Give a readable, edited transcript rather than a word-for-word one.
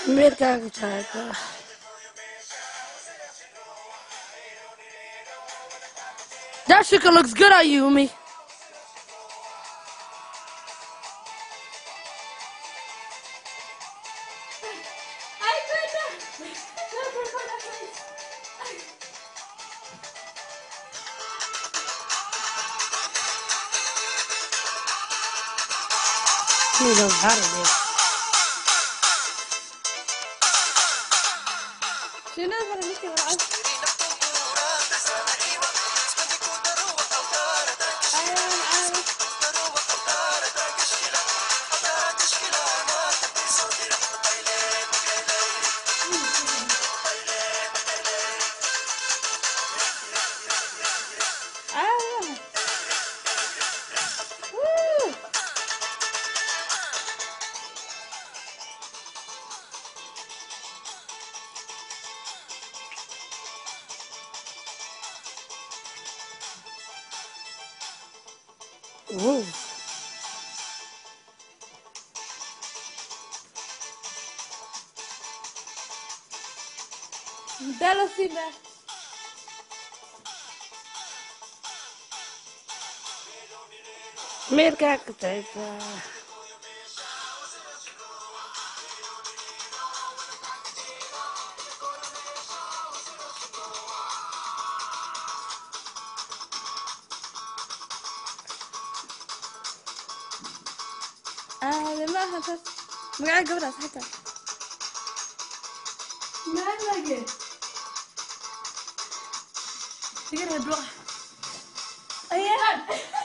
Mirka type. That chicken looks good on you, me. You know how to do. She knows how to make it. Woo. Bella Siba. Mirka type. ما هفت مقعد قبرص حتى ما لقيت تقدر تروح أيه